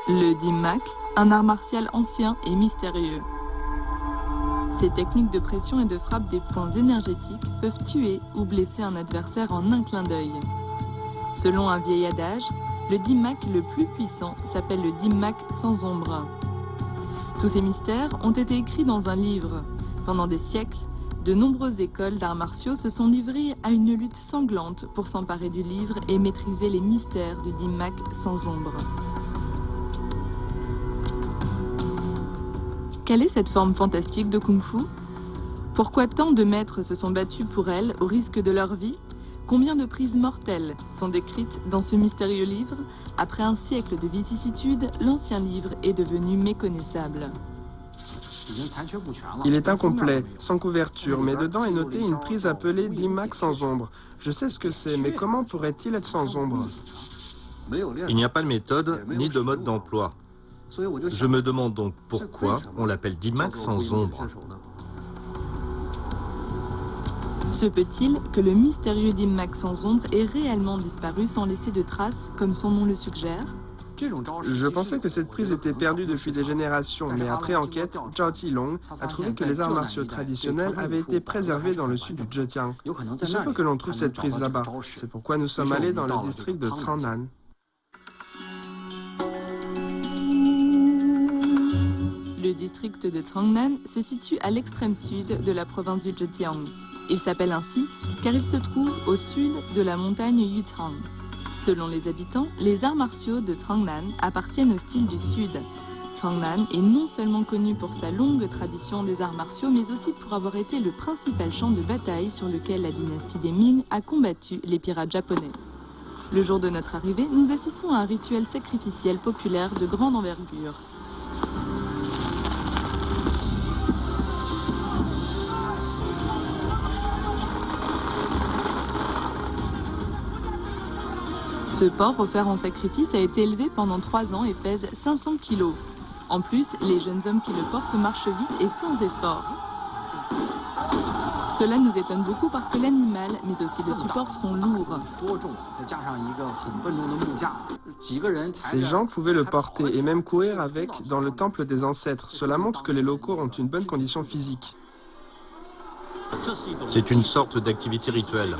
Le Dim-mak, un art martial ancien et mystérieux. Ces techniques de pression et de frappe des points énergétiques peuvent tuer ou blesser un adversaire en un clin d'œil. Selon un vieil adage, le Dim-mak le plus puissant s'appelle le Dim-mak sans ombre. Tous ces mystères ont été écrits dans un livre. Pendant des siècles, de nombreuses écoles d'arts martiaux se sont livrées à une lutte sanglante pour s'emparer du livre et maîtriser les mystères du Dim-mak sans ombre. Quelle est cette forme fantastique de Kung-Fu? Pourquoi tant de maîtres se sont battus pour elle au risque de leur vie? Combien de prises mortelles sont décrites dans ce mystérieux livre? Après un siècle de vicissitudes, l'ancien livre est devenu méconnaissable. Il est incomplet, sans couverture, mais dedans est notée une prise appelée Dim-mak sans ombre. Je sais ce que c'est, mais comment pourrait-il être sans ombre? Il n'y a pas de méthode ni de mode d'emploi. Je me demande donc pourquoi on l'appelle Dim-mak sans ombre. Se peut-il que le mystérieux Dim-mak sans ombre ait réellement disparu sans laisser de traces, comme son nom le suggère? Je pensais que cette prise était perdue depuis des générations, mais après enquête, Zhao Qilong a trouvé que les arts martiaux traditionnels avaient été préservés dans le sud du Zhejiang. Il se peut que l'on trouve cette prise là-bas. C'est pourquoi nous sommes allés dans le district de Changnan. Le district de Changnan se situe à l'extrême sud de la province du Zhejiang. Il s'appelle ainsi car il se trouve au sud de la montagne Yuchang. Selon les habitants, les arts martiaux de Changnan appartiennent au style du sud. Changnan est non seulement connu pour sa longue tradition des arts martiaux, mais aussi pour avoir été le principal champ de bataille sur lequel la dynastie des Ming a combattu les pirates japonais. Le jour de notre arrivée, nous assistons à un rituel sacrificiel populaire de grande envergure. Ce porc offert en sacrifice a été élevé pendant 3 ans et pèse 500 kilos. En plus, les jeunes hommes qui le portent marchent vite et sans effort. Cela nous étonne beaucoup parce que l'animal, mais aussi le support, sont lourds. Ces gens pouvaient le porter et même courir avec dans le temple des ancêtres. Cela montre que les locaux ont une bonne condition physique. C'est une sorte d'activité rituelle.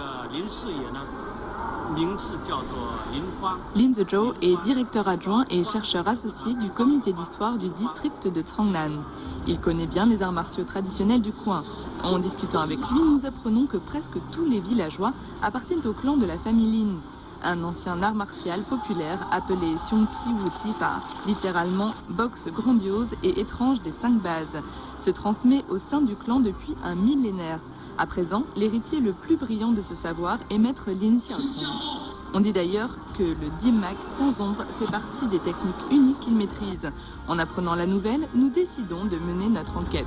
Lin Zhezhou est directeur adjoint et chercheur associé du comité d'histoire du district de Changnan. Il connaît bien les arts martiaux traditionnels du coin. En discutant avec lui, nous apprenons que presque tous les villageois appartiennent au clan de la famille Lin, un ancien art martial populaire appelé Xiongqi Wu Qifa, littéralement boxe grandiose et étrange des 5 bases, se transmet au sein du clan depuis un millénaire. À présent, l'héritier le plus brillant de ce savoir est maître Lin Xiaotong. On dit d'ailleurs que le Dim-mak sans ombre fait partie des techniques uniques qu'il maîtrise. En apprenant la nouvelle, nous décidons de mener notre enquête.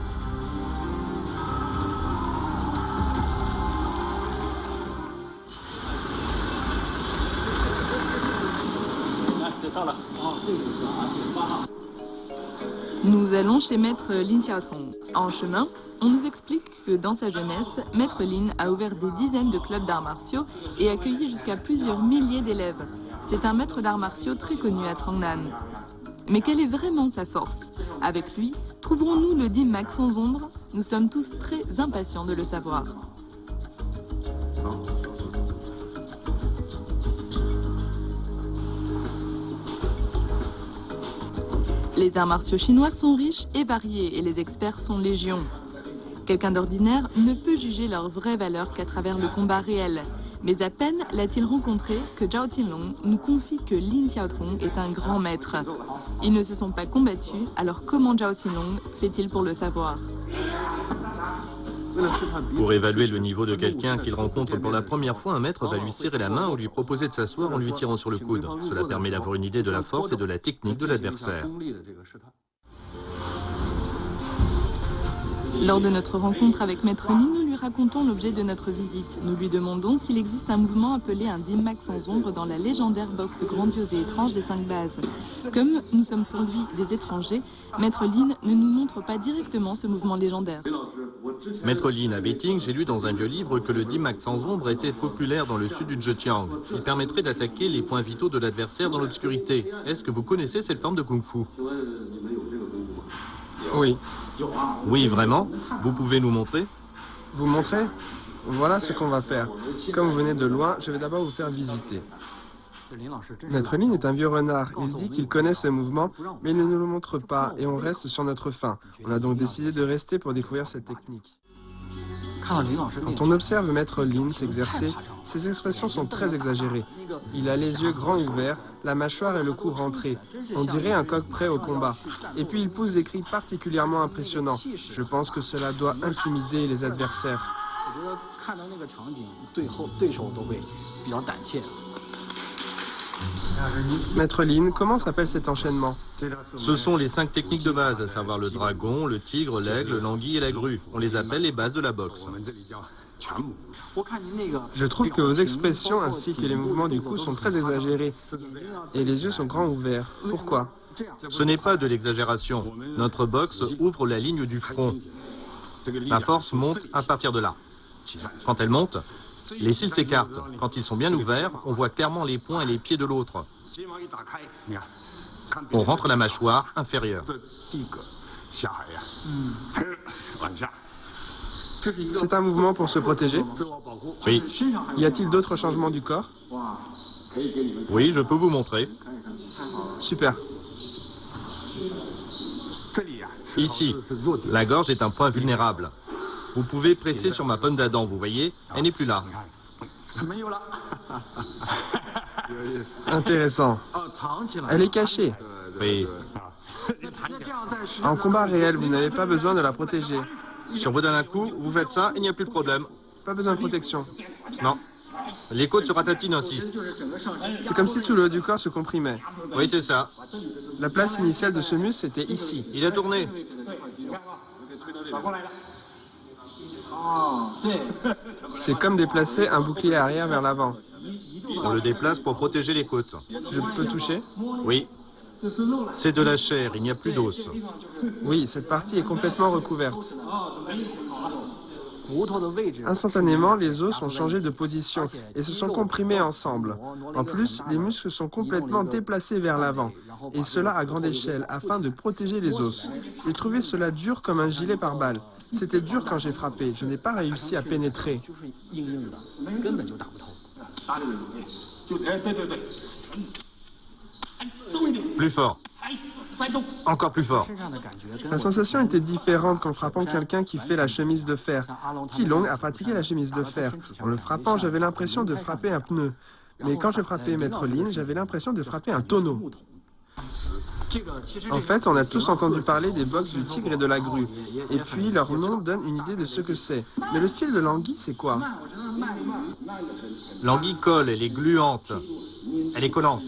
Nous allons chez maître Lin Xiaotong. En chemin, on nous explique que dans sa jeunesse, maître Lin a ouvert des dizaines de clubs d'arts martiaux et accueilli jusqu'à plusieurs milliers d'élèves. C'est un maître d'arts martiaux très connu à Changnan. Mais quelle est vraiment sa force? Avec lui, trouverons-nous le Dim-mak sans ombre? Nous sommes tous très impatients de le savoir. Les arts martiaux chinois sont riches et variés et les experts sont légion. Quelqu'un d'ordinaire ne peut juger leur vraie valeur qu'à travers le combat réel. Mais à peine l'a-t-il rencontré que Zhao Qilong nous confie que Lin Xiaotong est un grand maître. Ils ne se sont pas combattus, alors comment Zhao Qilong fait-il pour le savoir? Pour évaluer le niveau de quelqu'un qu'il rencontre pour la première fois, un maître va lui serrer la main ou lui proposer de s'asseoir en lui tirant sur le coude. Cela permet d'avoir une idée de la force et de la technique de l'adversaire. Lors de notre rencontre avec Maître Lin, nous lui racontons l'objet de notre visite. Nous lui demandons s'il existe un mouvement appelé un DIMAC sans ombre dans la légendaire boxe grandiose et étrange des 5 bases. Comme nous sommes pour lui des étrangers, Maître Lin ne nous montre pas directement ce mouvement légendaire. Maître Lin, à Beijing, j'ai lu dans un vieux livre que le DIMAC sans ombre était populaire dans le sud du Zhejiang. Il permettrait d'attaquer les points vitaux de l'adversaire dans l'obscurité. Est-ce que vous connaissez cette forme de kung-fu? Oui. Oui, vraiment? Vous pouvez nous montrer? Vous montrer? Voilà ce qu'on va faire. Comme vous venez de loin, je vais d'abord vous faire visiter. Maître Lin est un vieux renard. Il dit qu'il connaît ce mouvement, mais il ne nous le montre pas et on reste sur notre faim. On a donc décidé de rester pour découvrir cette technique. Quand on observe Maître Lin s'exercer, ses expressions sont très exagérées. Il a les yeux grands ouverts, la mâchoire et le cou rentrés. On dirait un coq prêt au combat. Et puis il pousse des cris particulièrement impressionnants. Je pense que cela doit intimider les adversaires. Maître Lin, comment s'appelle cet enchaînement? Ce sont les 5 techniques de base, à savoir le dragon, le tigre, l'aigle, l'anguille et la grue. On les appelle les bases de la boxe. Je trouve que vos expressions ainsi que les mouvements du cou sont très exagérés. Et les yeux sont grands ouverts. Pourquoi? Ce n'est pas de l'exagération. Notre boxe ouvre la ligne du front. La force monte à partir de là. Quand elle monte, les cils s'écartent. Quand ils sont bien ouverts, on voit clairement les poings et les pieds de l'autre. On rentre la mâchoire inférieure. C'est un mouvement pour se protéger? Oui. Y a-t-il d'autres changements du corps? Oui, je peux vous montrer. Super. Ici, la gorge est un point vulnérable. Vous pouvez presser sur ma pomme d'Adam, vous voyez? Elle n'est plus là. Intéressant. Elle est cachée. Oui. En combat réel, vous n'avez pas besoin de la protéger. Si on vous donne un coup, vous faites ça, il n'y a plus de problème. Pas besoin de protection. Non. Les côtes se ratatinent ainsi. C'est comme si tout le haut du corps se comprimait. Oui, c'est ça. La place initiale de ce muscle était ici. Il a tourné. C'est comme déplacer un bouclier arrière vers l'avant. On le déplace pour protéger les côtes. Je peux toucher? Oui. C'est de la chair, il n'y a plus d'os. Oui, cette partie est complètement recouverte. Instantanément, les os ont changé de position et se sont comprimés ensemble. En plus, les muscles sont complètement déplacés vers l'avant, et cela à grande échelle, afin de protéger les os. J'ai trouvé cela dur comme un gilet pare-balles. C'était dur quand j'ai frappé, je n'ai pas réussi à pénétrer. Plus fort. Encore plus fort. La sensation était différente qu'en frappant quelqu'un qui fait la chemise de fer. Tilong a pratiqué la chemise de fer. En le frappant, j'avais l'impression de frapper un pneu. Mais quand je frappais Maître Lin, j'avais l'impression de frapper un tonneau. En fait, on a tous entendu parler des boxes du tigre et de la grue. Et puis, leur nom donne une idée de ce que c'est. Mais le style de l'anguille, c'est quoi? L'anguille colle, elle est gluante. Elle est collante.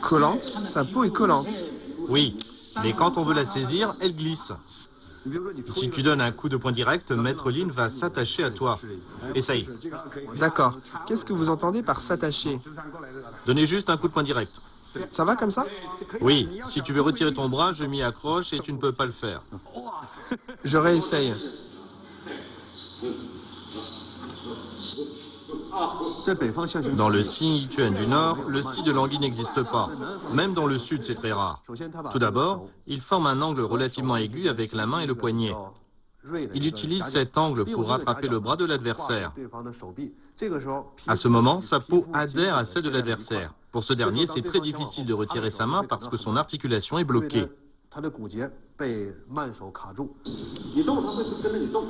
Collante? Sa peau est collante. Oui, mais quand on veut la saisir, elle glisse. Si tu donnes un coup de poing direct, Maître Lin va s'attacher à toi. Essaye. D'accord. Qu'est-ce que vous entendez par s'attacher? Donnez juste un coup de poing direct. Ça va comme ça? Oui, si tu veux retirer ton bras, je m'y accroche et tu ne peux pas le faire. Je réessaye. Dans le Xinyi-Tuan du Nord, le style de l'anguille n'existe pas. Même dans le Sud, c'est très rare. Tout d'abord, il forme un angle relativement aigu avec la main et le poignet. Il utilise cet angle pour rattraper le bras de l'adversaire. À ce moment, sa peau adhère à celle de l'adversaire. Pour ce dernier, c'est très difficile de retirer sa main parce que son articulation est bloquée.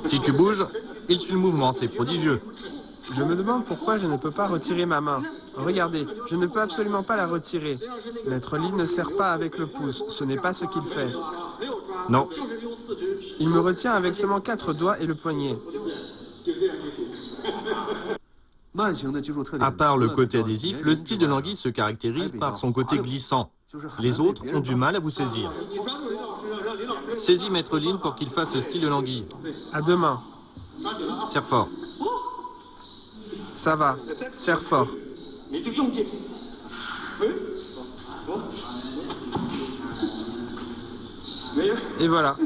Si tu bouges, il suit le mouvement, c'est prodigieux. Je me demande pourquoi je ne peux pas retirer ma main. Regardez, je ne peux absolument pas la retirer. Maître Lin ne serre pas avec le pouce, ce n'est pas ce qu'il fait. Non. Il me retient avec seulement 4 doigts et le poignet. À part le côté adhésif, le style de l'anguille se caractérise par son côté glissant. Les autres ont du mal à vous saisir. Saisis Maître Lin pour qu'il fasse le style de l'anguille. À deux mains. Serre fort. Ça va. Serre fort. Et voilà.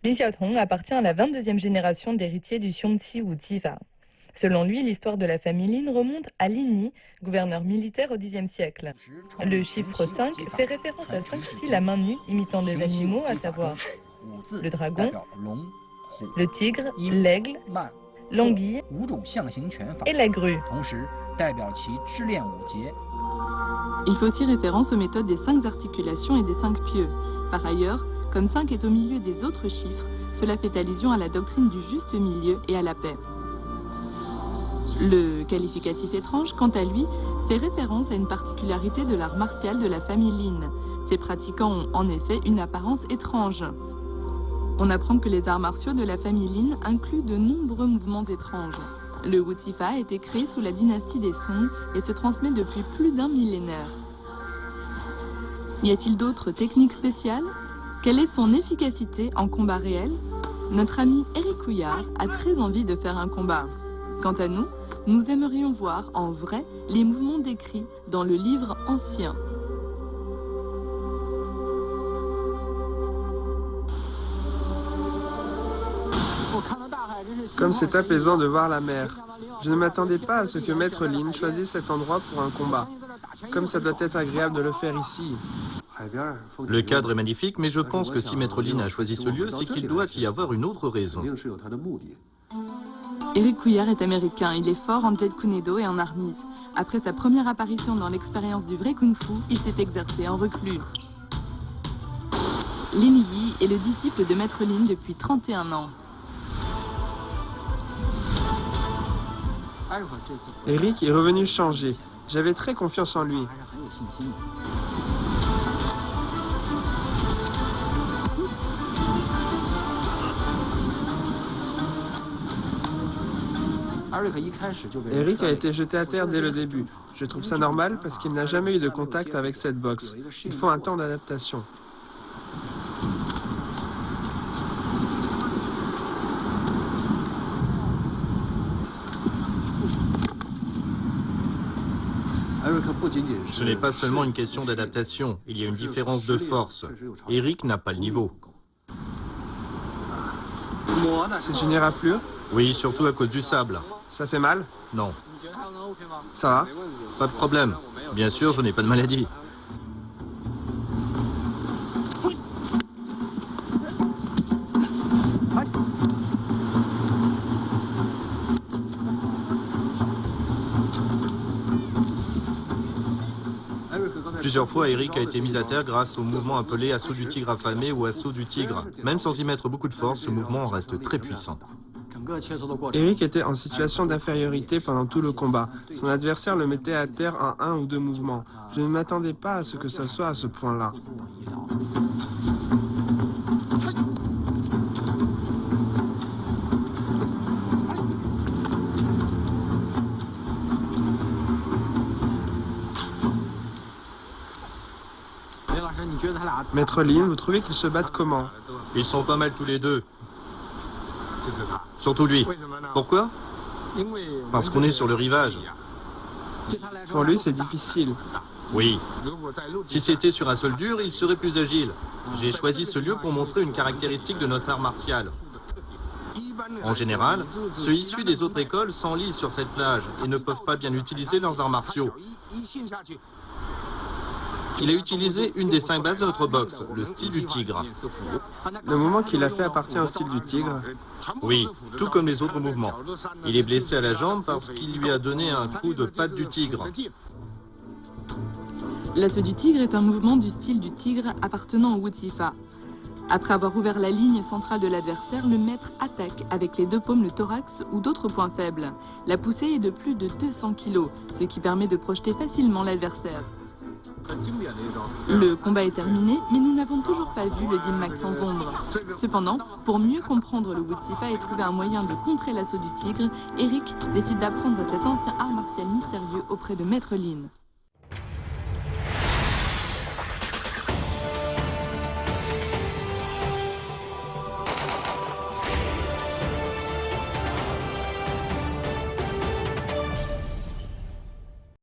Lin Xiaotong appartient à la 22e génération d'héritiers du Xiongqi ou Jifa. Selon lui, l'histoire de la famille Lin remonte à Lin Yi, gouverneur militaire au Xe siècle. Le chiffre 5 fait référence à 5 styles à main nue imitant des animaux, à savoir le dragon, le tigre, l'aigle, l'anguille et la grue. Il fait aussi référence aux méthodes des 5 articulations et des 5 pieux. Par ailleurs, comme 5 est au milieu des autres chiffres, cela fait allusion à la doctrine du juste milieu et à la paix. Le qualificatif étrange, quant à lui, fait référence à une particularité de l'art martial de la famille Lin. Ses pratiquants ont en effet une apparence étrange. On apprend que les arts martiaux de la famille Lin incluent de nombreux mouvements étranges. Le Wu Tifa a été créé sous la dynastie des Song et se transmet depuis plus d'un millénaire. Y a-t-il d'autres techniques spéciales? Quelle est son efficacité en combat réel? Notre ami Eric Couillard a très envie de faire un combat. Quant à nous, nous aimerions voir en vrai les mouvements décrits dans le livre ancien. Comme c'est apaisant de voir la mer. Je ne m'attendais pas à ce que Maître Lin choisisse cet endroit pour un combat. Comme ça doit être agréable de le faire ici. Le cadre est magnifique, mais je pense que si Maître Lin a choisi ce lieu, c'est qu'il doit y avoir une autre raison. Eric Couillard est américain, il est fort en jet kunedo et en armise. Après sa première apparition dans l'expérience du vrai kung-fu, il s'est exercé en reclus. Lin Yi est le disciple de Maître Lin depuis 31 ans. Eric est revenu changer. J'avais très confiance en lui. Eric a été jeté à terre dès le début. Je trouve ça normal parce qu'il n'a jamais eu de contact avec cette boxe. Il faut un temps d'adaptation. Ce n'est pas seulement une question d'adaptation, il y a une différence de force. Eric n'a pas le niveau. C'est une éraflure? Oui, surtout à cause du sable. Ça fait mal? Non. Ça va? Pas de problème. Bien sûr, je n'ai pas de maladie. Plusieurs fois, Eric a été mis à terre grâce au mouvement appelé assaut du tigre affamé ou assaut du tigre. Même sans y mettre beaucoup de force, ce mouvement reste très puissant. Eric était en situation d'infériorité pendant tout le combat. Son adversaire le mettait à terre en 1 ou 2 mouvements. Je ne m'attendais pas à ce que ça soit à ce point-là. Maître Lin, vous trouvez qu'ils se battent comment? Ils sont pas mal tous les deux. Surtout lui. Pourquoi? Parce qu'on est sur le rivage. Pour lui, c'est difficile. Oui. Si c'était sur un sol dur, il serait plus agile. J'ai choisi ce lieu pour montrer une caractéristique de notre art martial. En général, ceux issus des autres écoles s'enlisent sur cette plage et ne peuvent pas bien utiliser leurs arts martiaux. Il a utilisé une des 5 bases de notre boxe, le style du tigre. Le mouvement qu'il a fait appartient au style du tigre. Oui, tout comme les autres mouvements. Il est blessé à la jambe parce qu'il lui a donné un coup de patte du tigre. L'assaut du tigre est un mouvement du style du tigre appartenant au Wu Tifa. Après avoir ouvert la ligne centrale de l'adversaire, le maître attaque avec les 2 paumes le thorax ou d'autres points faibles. La poussée est de plus de 200 kg, ce qui permet de projeter facilement l'adversaire. Le combat est terminé, mais nous n'avons toujours pas vu le Dim Mak sans ombre. Cependant, pour mieux comprendre le Wu Tifa et trouver un moyen de contrer l'assaut du tigre, Eric décide d'apprendre cet ancien art martial mystérieux auprès de Maître Lin.